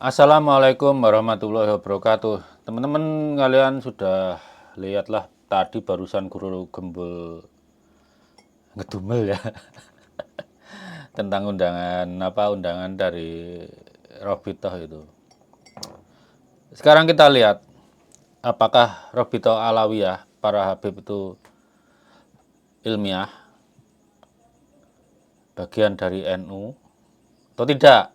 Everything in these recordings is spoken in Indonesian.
Assalamualaikum warahmatullahi wabarakatuh. Teman-teman kalian sudah lihatlah tadi barusan guru gembul ngedumel ya tentang undangan dari Robitoh itu. Sekarang kita lihat apakah Robitoh Alawiyah para Habib itu ilmiah bagian dari NU atau tidak.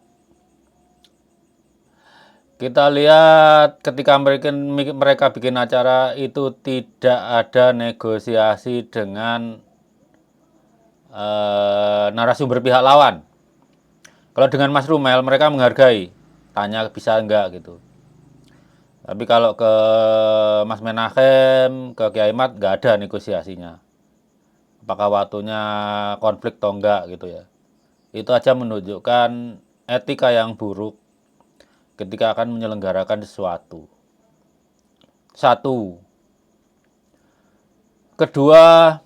Kita lihat ketika mereka bikin acara itu tidak ada negosiasi dengan narasumber pihak lawan. Kalau dengan Mas Rumel mereka menghargai, tanya bisa enggak gitu. Tapi kalau ke Mas Menachem, ke Kiai Mat nggak ada negosiasinya. Apakah waktunya konflik atau enggak gitu ya. Itu aja menunjukkan etika yang buruk ketika akan menyelenggarakan sesuatu. Satu. Kedua,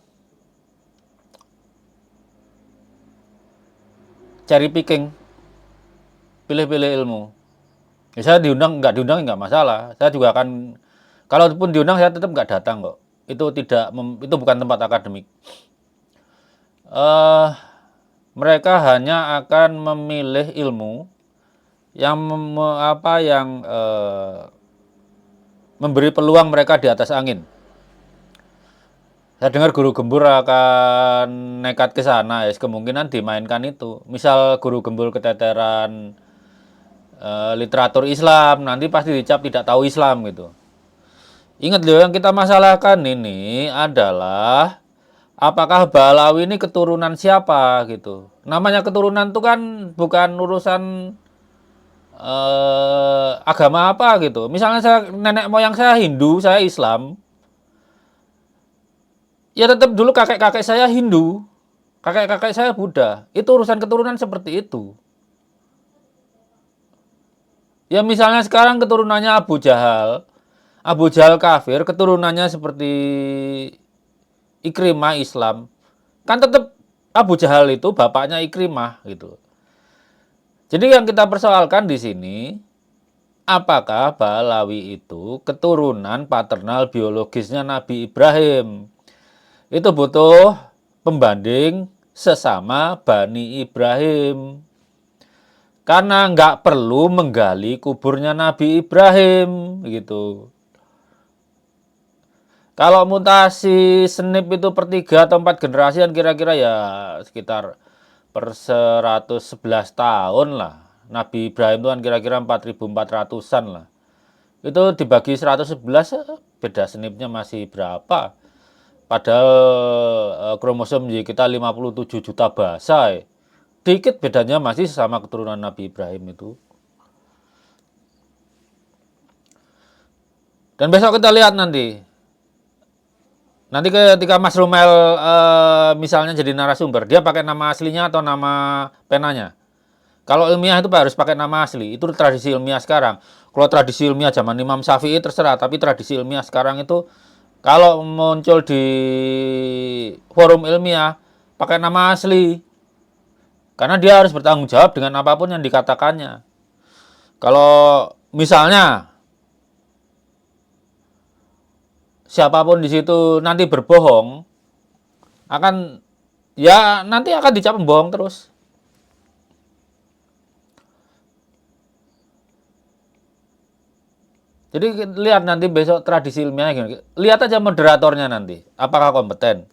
cherry picking, pilih-pilih ilmu. Ya, saya nggak diundang nggak masalah. Saya juga akan, kalaupun diundang saya tetap nggak datang kok. Itu bukan tempat akademik. Eh, Mereka hanya akan memilih ilmu yang memberi peluang mereka di atas angin. Saya dengar guru gembur akan nekat ke sana, ya kemungkinan dimainkan itu. Misal guru gembur keteteran literatur Islam, nanti pasti dicap tidak tahu Islam gitu. Ingat loh, yang kita masalahkan ini adalah apakah Balawi ini keturunan siapa gitu. Namanya keturunan itu kan bukan urusan agama apa gitu. Misalnya nenek moyang saya Hindu, saya Islam, ya tetap dulu kakek-kakek saya Hindu, kakek-kakek saya Buddha. Itu urusan keturunan seperti itu. Ya misalnya sekarang keturunannya Abu Jahal kafir, keturunannya seperti Ikrimah Islam. Kan tetap Abu Jahal itu bapaknya Ikrimah gitu. Jadi yang kita persoalkan di sini, apakah Balawi itu keturunan paternal biologisnya Nabi Ibrahim? Itu butuh pembanding sesama Bani Ibrahim. Karena nggak perlu menggali kuburnya Nabi Ibrahim gitu. Kalau mutasi senip itu per 3 atau 4 generasi kan kira-kira ya sekitar per 111 tahun lah. Nabi Ibrahim itu kan kira-kira 4.400-an lah. Itu dibagi 111 beda senipnya masih berapa? Padahal kromosom kita 57 juta basa. Dikit bedanya masih sama keturunan Nabi Ibrahim itu. Dan besok kita lihat nanti. Nanti ketika Mas Rumel misalnya jadi narasumber, dia pakai nama aslinya atau nama penanya. Kalau ilmiah itu harus pakai nama asli. Itu tradisi ilmiah sekarang. Kalau tradisi ilmiah zaman Imam Syafi'i terserah, tapi tradisi ilmiah sekarang itu kalau muncul di forum ilmiah pakai nama asli. Karena dia harus bertanggung jawab dengan apapun yang dikatakannya. Kalau misalnya siapapun di situ nanti berbohong, nanti akan dicap pembohong terus. Jadi lihat nanti besok tradisi ilmiahnya gini. Lihat aja moderatornya nanti, apakah kompeten.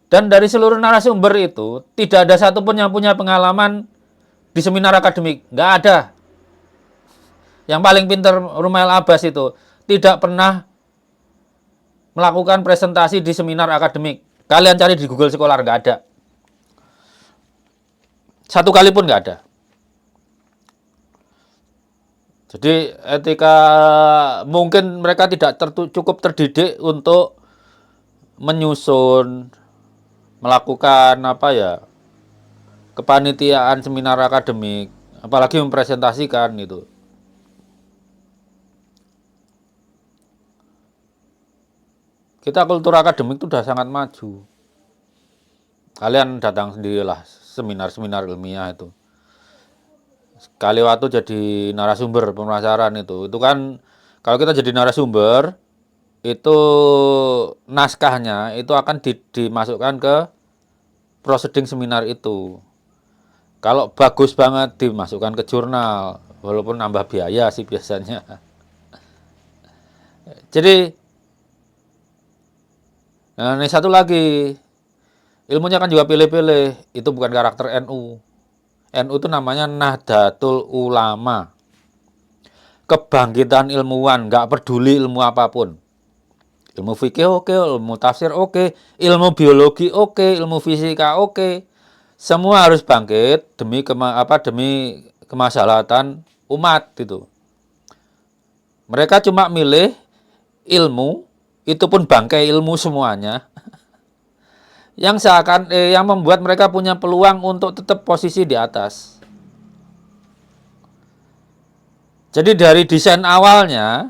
Dan dari seluruh narasumber itu, tidak ada satupun yang punya pengalaman di seminar akademik. Nggak ada. Yang paling pintar Rumail Abbas itu tidak pernah melakukan presentasi di seminar akademik. Kalian cari di Google Scholar, nggak ada. Satu kali pun nggak ada. Jadi etika mungkin mereka tidak cukup terdidik untuk menyusun, melakukan kepanitiaan seminar akademik, apalagi mempresentasikan gitu. Kita kultur akademik itu sudah sangat maju. Kalian datang sendirilah seminar-seminar ilmiah itu. Sekali waktu jadi narasumber pemasaran itu kan kalau kita jadi narasumber itu naskahnya itu akan dimasukkan ke proceeding seminar itu. Kalau bagus banget dimasukkan ke jurnal, walaupun nambah biaya sih biasanya. Jadi, nah ini satu lagi, ilmunya kan juga pilih-pilih. Itu bukan karakter NU. NU itu namanya Nahdlatul Ulama. Kebangkitan ilmuwan, nggak peduli ilmu apapun. Ilmu fikih oke, ilmu tafsir oke, ilmu biologi oke, ilmu fisika oke. Semua harus bangkit demi demi kemaslahatan umat gitu. Mereka cuma milih ilmu, itu pun bangkai ilmu semuanya. Yang membuat mereka punya peluang untuk tetap posisi di atas. Jadi dari desain awalnya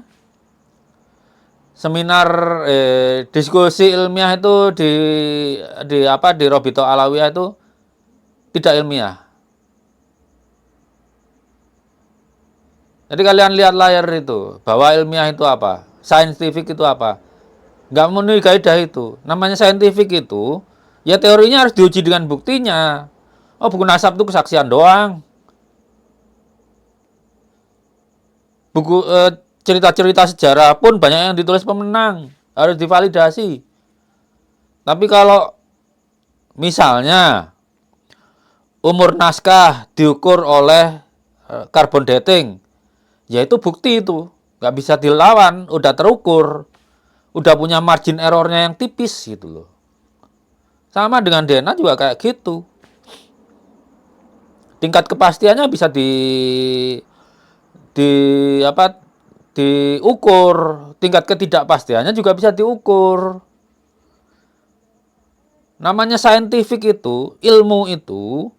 seminar diskusi ilmiah itu di Robito Alawiyah itu tidak ilmiah. Jadi kalian lihat layar itu, bahwa ilmiah itu apa? Scientific itu apa? Nggak memenuhi kaidah itu. Namanya scientific itu, ya teorinya harus diuji dengan buktinya. Oh, buku nasab itu kesaksian doang. Buku cerita-cerita sejarah pun banyak yang ditulis pemenang, harus divalidasi. Tapi kalau misalnya umur naskah diukur oleh carbon dating, ya itu bukti itu, nggak bisa dilawan, udah terukur, udah punya margin errornya yang tipis gitu loh. Sama dengan DNA juga kayak gitu. Tingkat kepastiannya bisa di diukur, tingkat ketidakpastiannya juga bisa diukur. Namanya scientific itu, ilmu itu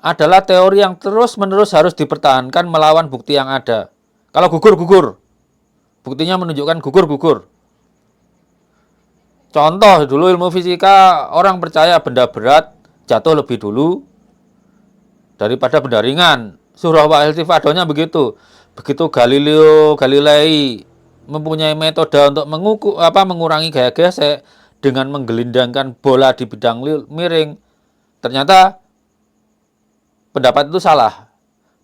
adalah teori yang terus-menerus harus dipertahankan melawan bukti yang ada. Kalau gugur. Buktinya menunjukkan gugur. Contoh dulu ilmu fisika, orang percaya benda berat jatuh lebih dulu daripada benda ringan. Surah wa iltifadonya begitu. Begitu Galilei mempunyai metode untuk mengurangi gaya gesek dengan menggelindangkan bola di bidang miring. Ternyata pendapat itu salah.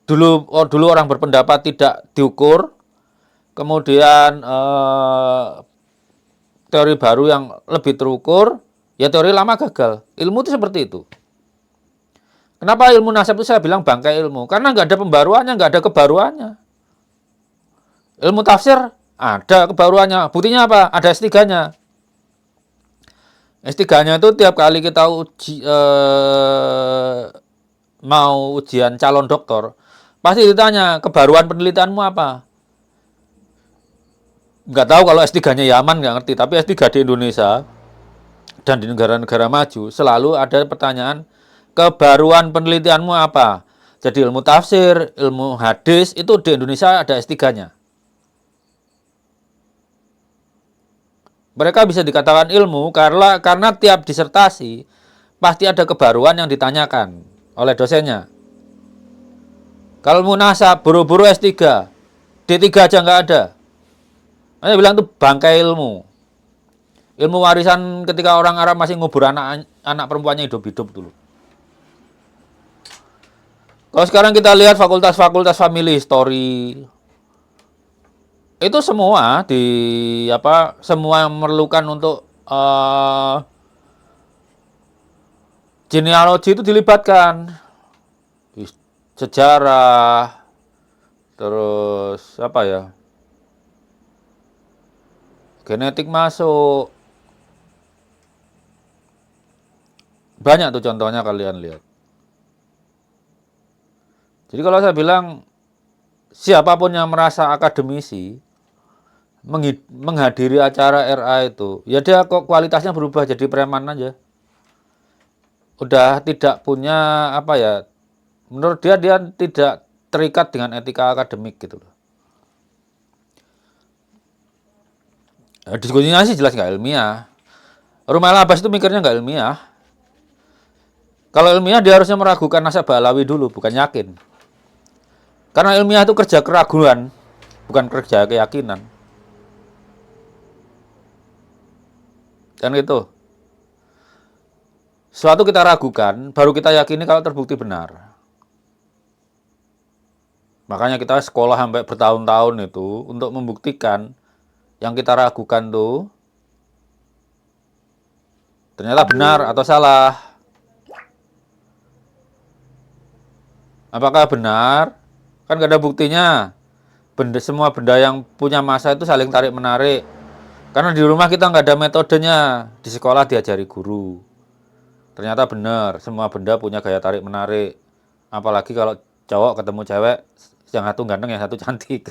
Dulu orang berpendapat tidak diukur, kemudian teori baru yang lebih terukur, ya teori lama gagal. Ilmu itu seperti itu. Kenapa ilmu nasab itu saya bilang bangkai ilmu? Karena nggak ada pembaruannya, nggak ada kebaruannya. Ilmu tafsir ada kebaruannya. Buktinya apa? Ada S3-nya. S3-nya itu tiap kali kita mau ujian calon doktor, pasti ditanya, kebaruan penelitianmu apa? Nggak tahu kalau S3-nya Yaman, nggak ngerti. Tapi S3 di Indonesia dan di negara-negara maju selalu ada pertanyaan, kebaruan penelitianmu apa? Jadi ilmu tafsir, ilmu hadis, itu di Indonesia ada S3-nya. Mereka bisa dikatakan ilmu karena tiap disertasi pasti ada kebaruan yang ditanyakan oleh dosennya. Kalau ilmu nasab, buru-buru S3, D3 aja nggak ada. Saya bilang itu bangkai ilmu. Ilmu warisan ketika orang Arab masih ngubur anak perempuannya hidup-hidup dulu. Kalau sekarang kita lihat fakultas-fakultas family history, itu semua semua yang memerlukan untuk genealogi itu dilibatkan. Sejarah, terus genetik masuk. Banyak tuh contohnya kalian lihat. Jadi kalau saya bilang siapapun yang merasa akademisi menghadiri acara RA itu, ya dia kok kualitasnya berubah jadi preman aja. Udah tidak punya menurut dia tidak terikat dengan etika akademik gitu loh. Diskusinya sih jelas nggak ilmiah. Rumail Abbas itu mikirnya nggak ilmiah. Kalau ilmiah dia harusnya meragukan nasab Alawi dulu, bukan yakin. Karena ilmiah itu kerja keraguan, bukan kerja keyakinan. Kan itu. Suatu kita ragukan, baru kita yakini kalau terbukti benar. Makanya kita sekolah sampai bertahun-tahun itu untuk membuktikan yang kita ragukan tuh ternyata benar atau salah. Apakah benar? Kan gak ada buktinya. Semua benda yang punya massa itu saling tarik-menarik. Karena di rumah kita nggak ada metodenya. Di sekolah diajari guru. Ternyata benar, semua benda punya gaya tarik-menarik. Apalagi kalau cowok ketemu cewek, yang satu ganteng, yang satu cantik.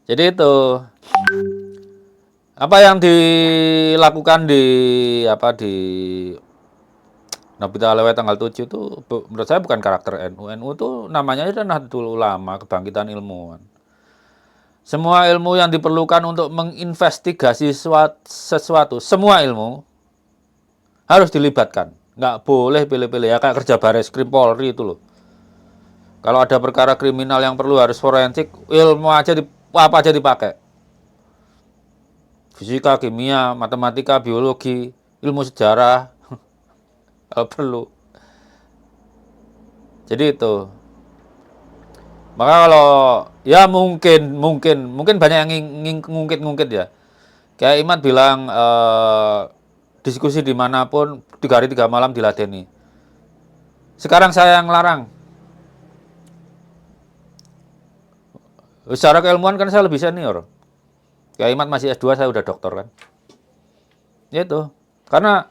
Jadi itu apa yang dilakukan di Nabita Alewai tanggal 7 itu menurut saya bukan karakter NU. NU itu namanya itu Nahdlatul Ulama, kebangkitan ilmuwan. Semua ilmu yang diperlukan untuk menginvestigasi sesuatu, semua ilmu harus dilibatkan. Nggak boleh pilih-pilih ya, kayak kerja Bareskrim Polri itu loh. Kalau ada perkara kriminal yang perlu harus forensik, ilmu aja apa aja dipakai. Fisika, kimia, matematika, biologi, ilmu sejarah, kalau perlu. Jadi itu. Maka kalau ya mungkin banyak yang ngungkit ya. Kayak Imat bilang diskusi dimanapun 3 hari 3 malam diladeni. Sekarang saya yang larang. Secara keilmuan kan saya lebih senior. Kayak Imat masih S2, saya udah doktor kan. Itu. Karena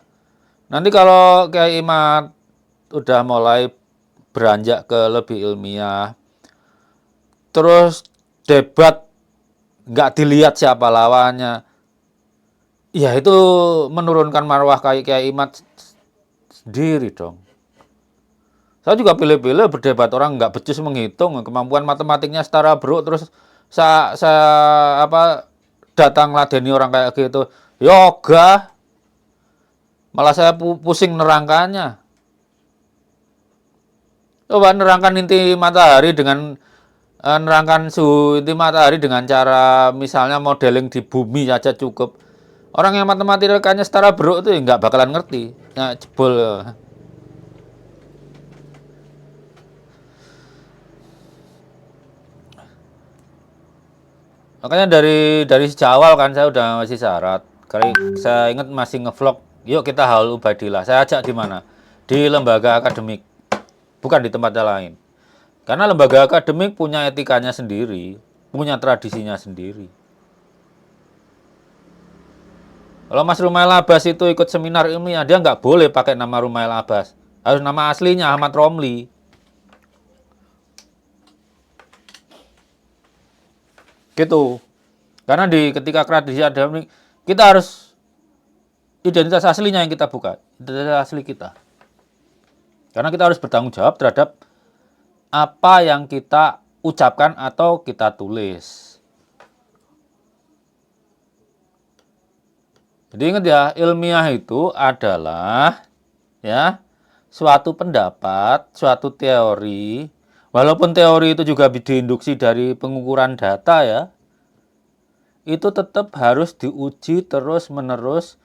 nanti kalau kayak Imat udah mulai beranjak ke lebih ilmiah, terus debat nggak dilihat siapa lawannya, ya itu menurunkan marwah kayak Imat sendiri dong. Saya juga pilih-pilih berdebat, orang nggak becus menghitung, kemampuan matematiknya setara bro, terus saya datang ladeni orang kayak gitu, yoga, malah saya pusing nerangkannya. Coba nerangkan inti matahari dengan nerangkan suhu inti matahari dengan cara misalnya modeling di bumi aja cukup. Orang yang matematikanya setara bro itu ya nggak bakalan ngerti. Nah, jebol. Makanya dari sejak awal kan saya udah masih syarat. Kali saya ingat masih ngevlog, yuk kita haul Ubaidillah. Saya ajak di mana? Di lembaga akademik, bukan di tempat lain. Karena lembaga akademik punya etikanya sendiri, punya tradisinya sendiri. Kalau Mas Rumail Abbas itu ikut seminar ilmiah, dia nggak boleh pakai nama Rumail Abbas. Harus nama aslinya Ahmad Romli. Gitu. Karena ketika tradisi akademik, kita harus identitas aslinya yang kita buka. Identitas asli kita. Karena kita harus bertanggung jawab terhadap apa yang kita ucapkan atau kita tulis. Jadi ingat ya, ilmiah itu adalah ya suatu pendapat, suatu teori. Walaupun teori itu juga diinduksi dari pengukuran data ya, itu tetap harus diuji terus-menerus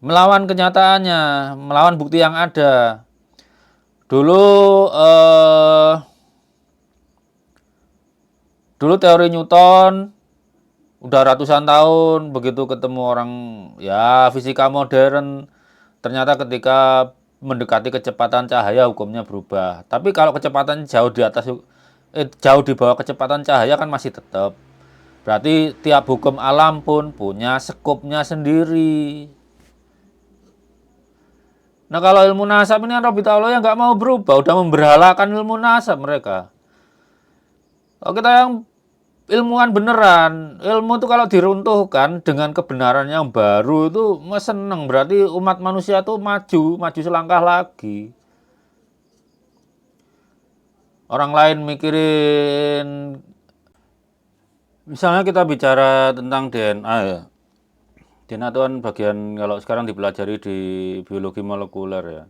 melawan kenyataannya, melawan bukti yang ada. Dulu teori Newton udah ratusan tahun, begitu ketemu orang ya fisika modern, ternyata ketika mendekati kecepatan cahaya hukumnya berubah. Tapi kalau kecepatan jauh jauh di bawah kecepatan cahaya kan masih tetap. Berarti tiap hukum alam pun punya skopnya sendiri. Nah kalau ilmu nasab ini kan Robita Allah yang nggak mau berubah, udah memberhalakan ilmu nasab mereka. Kalau kita yang ilmuwan beneran, ilmu itu kalau diruntuhkan dengan kebenaran yang baru itu seneng, berarti umat manusia tuh maju selangkah lagi. Orang lain mikirin, misalnya kita bicara tentang DNA ya. DNA itu kan bagian kalau sekarang dipelajari di biologi molekuler ya.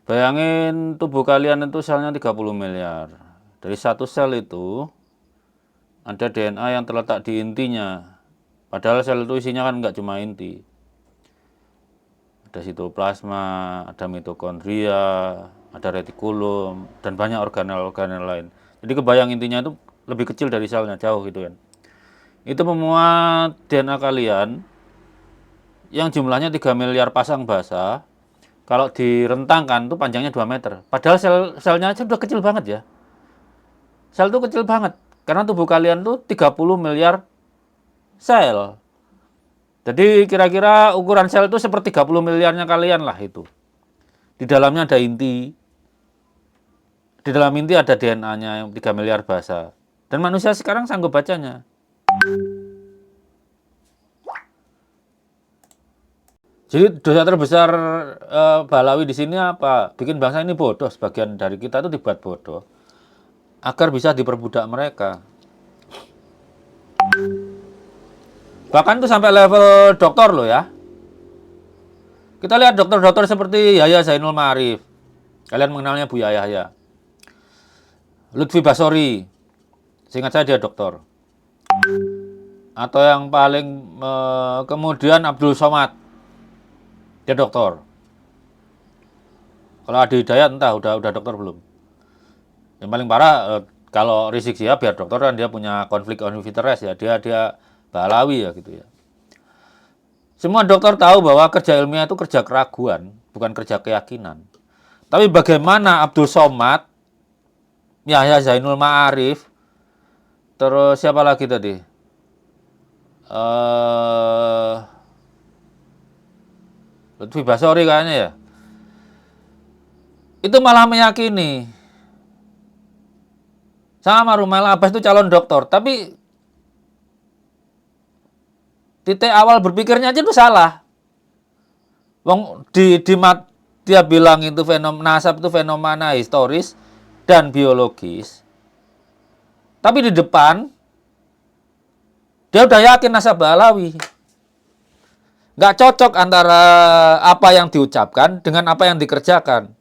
Bayangin tubuh kalian itu selnya 30 miliar. Dari satu sel itu ada DNA yang terletak di intinya. Padahal sel itu isinya kan nggak cuma inti. Ada sitoplasma, ada mitokondria, ada retikulum, dan banyak organel-organel lain. Jadi kebayang intinya itu lebih kecil dari selnya, jauh gitu kan. Itu memuat DNA kalian yang jumlahnya 3 miliar pasang basa. Kalau direntangkan tuh panjangnya 2 meter. Padahal selnya aja udah kecil banget ya. Sel itu kecil banget. Karena tubuh kalian tuh 30 miliar sel. Jadi kira-kira ukuran sel itu seperti 30 miliarnya kalian lah itu. Di dalamnya ada inti. Di dalam inti ada DNA-nya yang 3 miliar basa. Dan manusia sekarang sanggup bacanya. Jadi dosa terbesar Balawi di sini apa? Bikin bangsa ini bodoh. Sebagian dari kita itu dibuat bodoh agar bisa diperbudak mereka. Bahkan tuh sampai level dokter loh ya. Kita lihat dokter-dokter seperti Yahya Zainul Ma'arif. Kalian mengenalnya Bu Yahya. Lutfi Basori. Seingat saya dia dokter. Atau yang paling kemudian Abdul Somad. Dia dokter. Kalau Adi Hidayat entah udah dokter belum. Yang paling parah kalau Rizik Syihab biar dokter kan dia punya konflik of interest ya. Dia Balawi ya gitu ya. Semua dokter tahu bahwa kerja ilmiah itu kerja keraguan, bukan kerja keyakinan. Tapi bagaimana Abdul Somad, Yahya Zainul Ma'arif, terus siapa lagi tadi? Lutfi Basori kayaknya ya. Itu malah meyakini. Sama Rumail Abbas itu calon dokter, tapi titik awal berpikirnya aja itu salah. Wong dia bilang itu nasab itu fenomena historis dan biologis. Tapi di depan dia udah yakin nasab Balawi. Nggak cocok antara apa yang diucapkan dengan apa yang dikerjakan.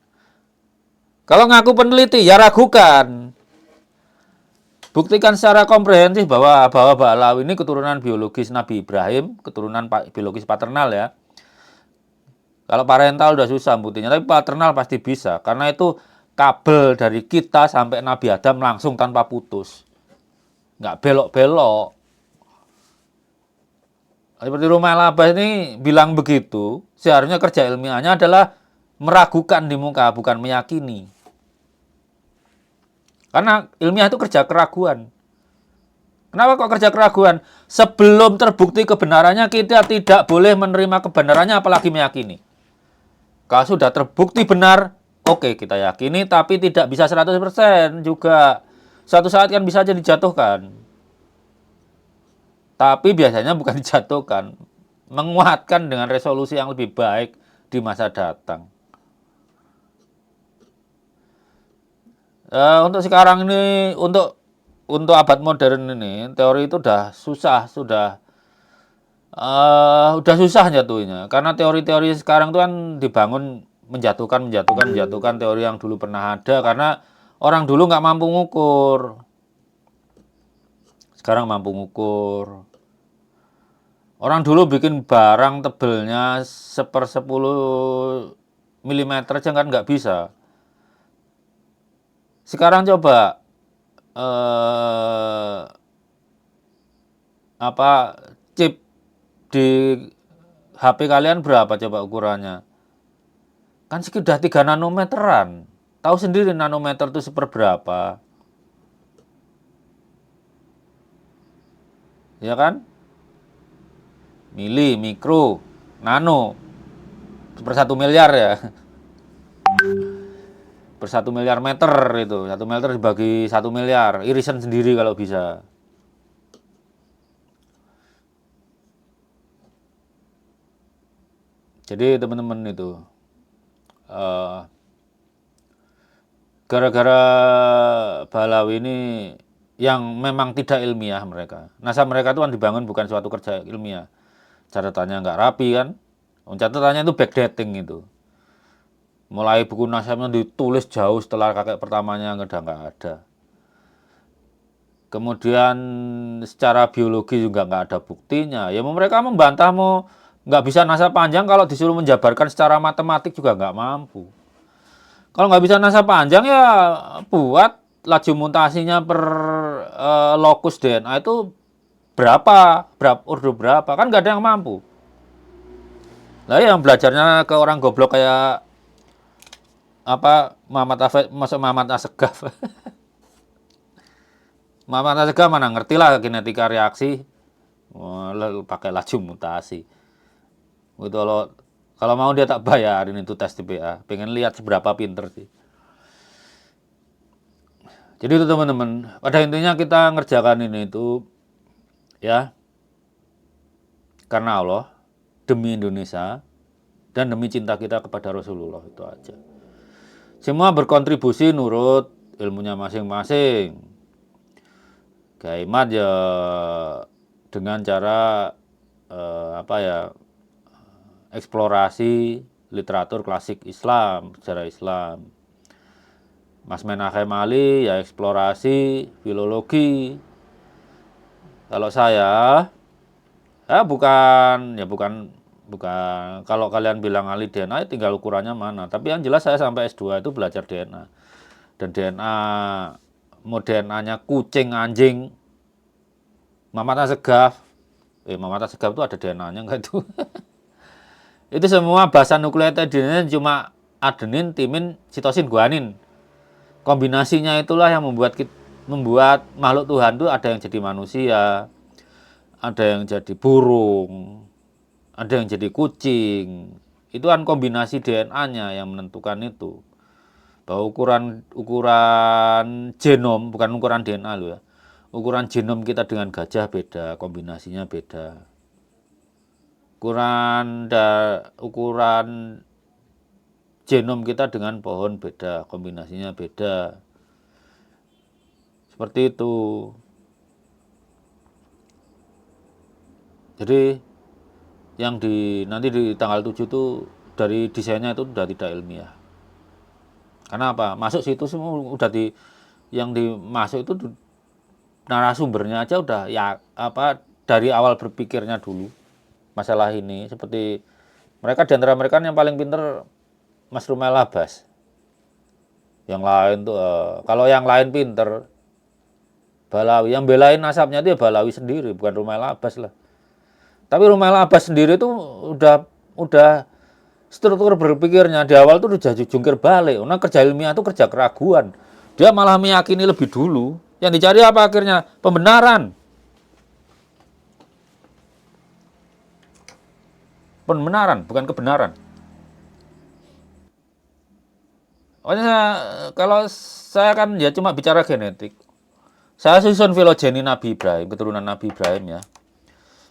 Kalau ngaku peneliti, ya ragukan. Buktikan secara komprehensif bahwa Balawi ini keturunan biologis Nabi Ibrahim, keturunan biologis paternal ya. Kalau parental udah susah buktinya, tapi paternal pasti bisa. Karena itu kabel dari kita sampai Nabi Adam langsung tanpa putus. Nggak belok-belok. Seperti Rumail Abbas ini bilang begitu, seharusnya kerja ilmiahnya adalah meragukan di muka, bukan meyakini. Karena ilmiah itu kerja keraguan. Kenapa kok kerja keraguan? Sebelum terbukti kebenarannya, kita tidak boleh menerima kebenarannya, apalagi meyakini. Kalau sudah terbukti benar, oke kita yakini, tapi tidak bisa 100% juga. Suatu saat kan bisa aja dijatuhkan. Tapi biasanya bukan dijatuhkan, menguatkan dengan resolusi yang lebih baik di masa datang. Untuk sekarang ini, untuk abad modern ini, teori itu udah susah, sudah susah jatuhnya. Karena teori-teori sekarang itu kan dibangun menjatuhkan teori yang dulu pernah ada. Karena orang dulu nggak mampu ngukur. Sekarang mampu ngukur. Orang dulu bikin barang tebelnya 1/10 mm aja kan nggak bisa. Sekarang coba chip di HP kalian berapa coba ukurannya? Kan sudah 3 nanometeran. Tahu sendiri nanometer itu seperberapa. Ya kan? Mili, mikro, nano. 1/1 miliar ya. 1 miliar meter itu. 1 meter dibagi 1 miliar. Irisan sendiri kalau bisa. Jadi teman-teman itu. Gara-gara Balawi ini yang memang tidak ilmiah mereka. NASA mereka itu kan dibangun bukan suatu kerja ilmiah. Catatannya nggak rapi kan. Catatannya itu backdating itu. Mulai buku nasabnya ditulis jauh setelah kakek pertamanya udah nggak ada. Kemudian secara biologi juga nggak ada buktinya. Ya mereka membantah mau nggak bisa nasab panjang kalau disuruh menjabarkan secara matematik juga nggak mampu. Kalau nggak bisa nasab panjang ya buat laju mutasinya per lokus DNA itu berapa ordo berapa kan nggak ada yang mampu. Lah yang belajarnya ke orang goblok kayak apa Muhammad Afid, masuk Muhammad Asegaf. Muhammad Asegaf mana ngerti lah kinetika reaksi, pakai laju mutasi. Itu kalau mau dia tak bayarin itu tes TPA. Pengen lihat seberapa pinter sih. Jadi itu teman-teman, pada intinya kita ngerjakan ini itu ya karena Allah, demi Indonesia, dan demi cinta kita kepada Rasulullah itu aja. Semua berkontribusi nurut ilmunya masing-masing. Gaimat ya dengan cara apa ya eksplorasi literatur klasik Islam, sejarah Islam. Mas Menachem Ali ya eksplorasi filologi. Kalau saya bukan kalau kalian bilang ahli DNA tinggal ukurannya mana. Tapi yang jelas saya sampai S2 itu belajar DNA. Dan DNA mau DNA-nya kucing, anjing, Muhammad Asegaf. Muhammad Asegaf itu ada DNA-nya enggak itu? Itu semua basan nukleotida cuma adenin, timin, sitosin, guanin. Kombinasinya itulah yang membuat makhluk Tuhan itu ada yang jadi manusia, ada yang jadi burung, ada yang jadi kucing. Itu kan kombinasi DNA-nya yang menentukan itu. Bahwa ukuran genom, bukan ukuran DNA loh ya. Ukuran genom kita dengan gajah beda, kombinasinya beda. Ukuran genom kita dengan pohon beda, kombinasinya beda. Seperti itu. Jadi yang nanti di tanggal 7 itu dari desainnya itu sudah tidak ilmiah. Karena apa? Masuk situ semua udah yang dimasuk itu narasumbernya aja udah ya apa dari awal berpikirnya dulu masalah ini seperti mereka di antara mereka yang paling pinter Mas Rumail Abbas. Yang lain tuh kalau yang lain pinter Balawi, yang belain nasabnya itu ya Balawi sendiri, bukan Rumail Abbas lah. Tapi Rumail Abbas sendiri tuh udah struktur berpikirnya di awal tuh udah jungkir balik. Nah kerja ilmiah itu kerja keraguan. Dia malah meyakini lebih dulu. Yang dicari apa akhirnya? Pembenaran. Pembenaran, bukan kebenaran. Pokoknya kalau saya kan ya cuma bicara genetik. Saya susun filogeni Nabi Ibrahim, keturunan Nabi Ibrahim ya.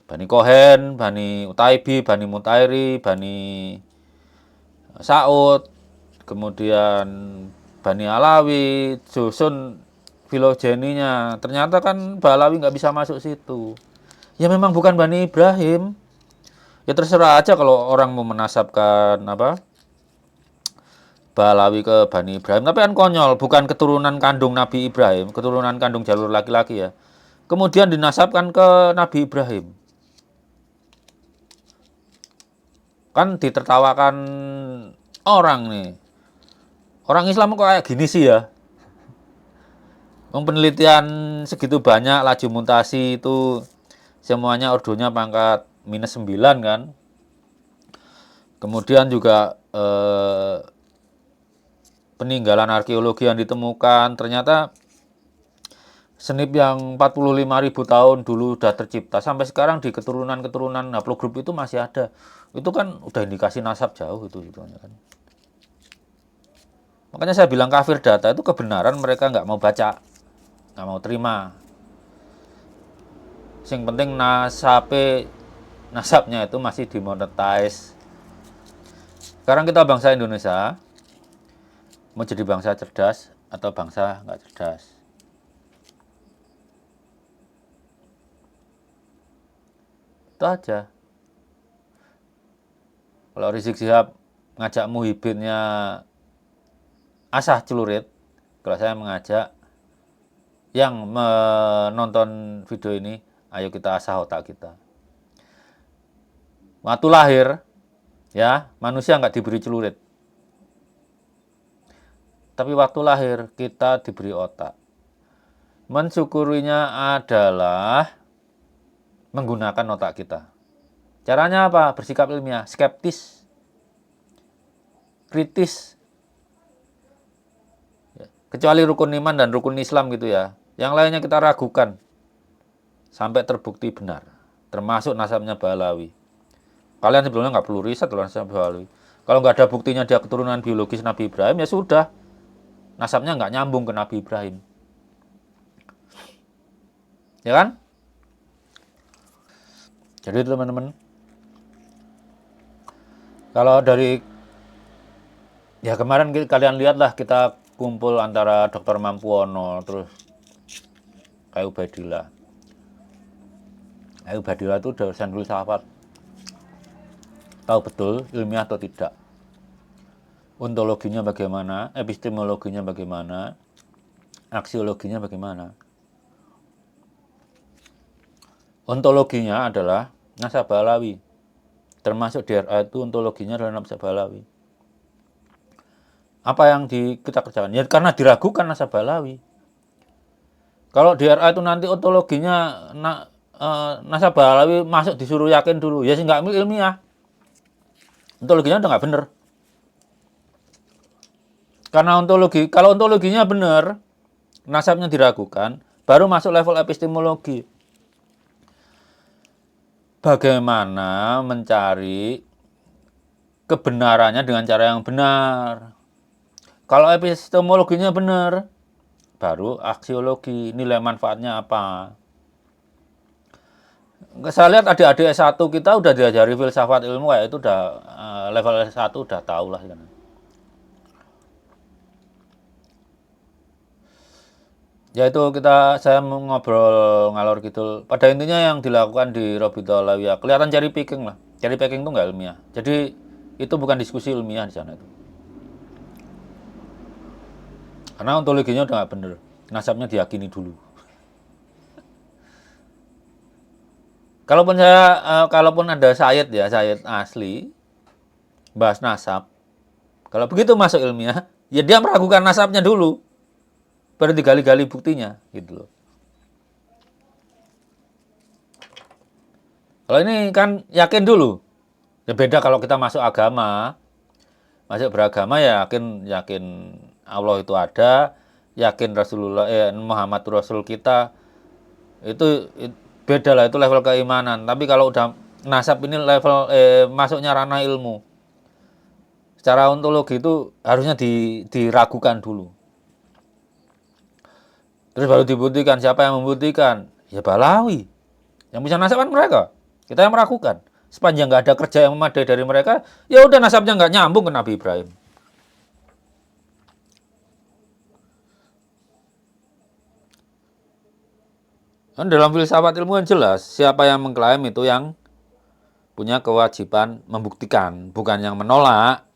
Bani Kohen, Bani Utaibi, Bani Mutairi, Bani Saud, kemudian Bani Alawi, susun filogeninya. Ternyata kan Balawi nggak bisa masuk situ. Ya memang bukan Bani Ibrahim. Ya terserah aja kalau orang mau menasabkan apa Balawi ke Bani Ibrahim. Tapi kan konyol, bukan keturunan kandung Nabi Ibrahim, keturunan kandung jalur laki-laki ya. Kemudian dinasabkan ke Nabi Ibrahim. Kan ditertawakan orang nih. Orang Islam kok kayak gini sih ya. Penelitian segitu banyak laju mutasi itu semuanya ordonya pangkat -9 kan. Kemudian juga peninggalan arkeologi yang ditemukan ternyata senip yang 45.000 tahun dulu sudah tercipta sampai sekarang di keturunan-keturunan haplogrup itu masih ada. Itu kan udah indikasi nasab jauh itu sebetulnya kan. Makanya saya bilang kafir data itu kebenaran mereka nggak mau baca, nggak mau terima. Yang penting nasabnya itu masih dimonetize. Sekarang kita bangsa Indonesia mau jadi bangsa cerdas atau bangsa nggak cerdas. Itu aja. Kalau Rizik Sihab ngajak muhibinnya asah celurit, kalau saya mengajak yang menonton video ini, ayo kita asah otak kita. Waktu lahir, ya manusia nggak diberi celurit. Tapi waktu lahir kita diberi otak. Mensyukurinya adalah menggunakan otak kita. Caranya apa? Bersikap ilmiah, skeptis, kritis. Kecuali rukun iman dan rukun Islam gitu ya. Yang lainnya kita ragukan sampai terbukti benar. Termasuk nasabnya Balawi. Kalian sebelumnya nggak perlu riset loh nasab Balawi. Kalau nggak ada buktinya dia keturunan biologis Nabi Ibrahim, ya sudah. Nasabnya nggak nyambung ke Nabi Ibrahim. Ya kan? Jadi teman-teman, kalau dari ya kemarin kalian lihatlah kita kumpul antara Dr. Mampuono terus kayak Ubaidillah. Ubaidillah itu dosen filsafat. Tahu betul ilmiah atau tidak. Ontologinya bagaimana, epistemologinya bagaimana, aksiologinya bagaimana. Ontologinya adalah nasab Balawi. Termasuk DRA itu ontologinya adalah nasab Balawi. Apa yang kita kerjakan? Ya karena diragukan nasab Balawi. Kalau DRA itu nanti ontologinya nasab Balawi masuk disuruh yakin dulu, ya sih nggak ilmiah. Ontologinya udah nggak bener. Karena kalau ontologinya benar, nasabnya diragukan, baru masuk level epistemologi. Bagaimana mencari kebenarannya dengan cara yang benar. Kalau epistemologinya benar, baru aksiologi, nilai manfaatnya apa. Saya lihat adik-adik S1 kita udah diajari filsafat ilmu kayak itu udah level S1 udah tahu lah. Ya itu saya ngobrol ngalor gitu. Pada intinya yang dilakukan di Robito Lawiyah kelihatan cherry picking lah. Cherry picking itu nggak ilmiah. Jadi itu bukan diskusi ilmiah di sana itu. Karena ontologinya udah nggak bener. Nasabnya diyakini dulu. Kalaupun ada Said ya, Said asli bahas nasab. Kalau begitu masuk ilmiah, ya dia meragukan nasabnya dulu. Baru digali-gali buktinya gitu loh. Kalau ini kan yakin dulu. Ya beda kalau kita masuk agama. Masuk beragama ya yakin Allah itu ada, yakin Muhammad Rasul kita. Itu beda lah, itu level keimanan. Tapi kalau udah nasab ini level masuknya ranah ilmu. Secara ontologi itu harusnya diragukan dulu. Terus baru dibuktikan. Siapa yang membuktikan? Ya Balawi. Yang bisa nasab kan mereka. Kita yang meragukan. Sepanjang nggak ada kerja yang memadai dari mereka, ya udah nasabnya nggak nyambung ke Nabi Ibrahim. Kan dalam filsafat ilmu yang jelas, siapa yang mengklaim itu yang punya kewajiban membuktikan, bukan yang menolak.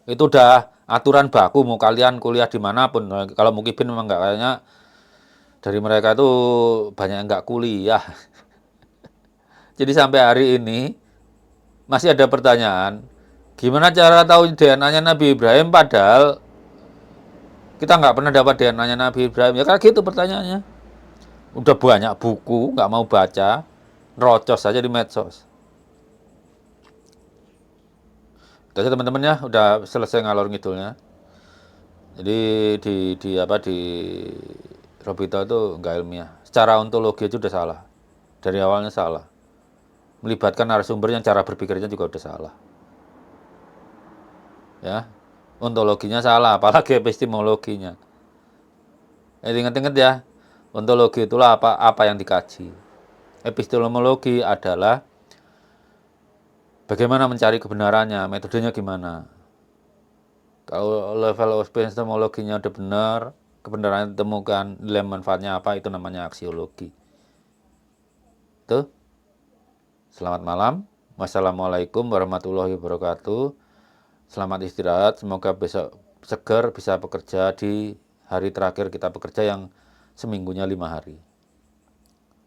Itu udah aturan baku, mau kalian kuliah dimanapun. Kalau Mukibin memang nggak, kayaknya dari mereka itu banyak yang nggak kuliah. Jadi sampai hari ini masih ada pertanyaan, gimana cara tahu DNA-nya Nabi Ibrahim padahal kita nggak pernah dapat DNA-nya Nabi Ibrahim. Ya kayak gitu pertanyaannya. Udah banyak buku, nggak mau baca, nerocos saja di medsos. Itu aja teman-teman ya, udah selesai ngalor ngidulnya. Jadi di Robito itu nggak ilmiah. Secara ontologi itu udah salah. Dari awalnya salah. Melibatkan narasumber yang cara berpikirnya juga udah salah. Ya, ontologinya salah, apalagi epistemologinya. Ingat-ingat ya, ontologi itulah apa yang dikaji. Epistemologi adalah bagaimana mencari kebenarannya, metodenya gimana. Kalau level epistemologinya udah benar, kebenaran ditemukan, nilai manfaatnya apa, itu namanya aksiologi. Tuh. Selamat malam. Wassalamualaikum warahmatullahi wabarakatuh. Selamat istirahat. Semoga besok seger, bisa bekerja di hari terakhir kita bekerja yang seminggunya 5 hari.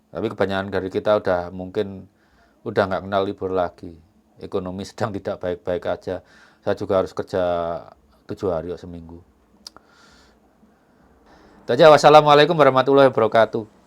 Tapi kebanyakan dari kita udah nggak kenal libur lagi. Ekonomi sedang tidak baik-baik aja. Saya juga harus kerja 7 hari seminggu. Itu aja. Wassalamualaikum warahmatullahi wabarakatuh.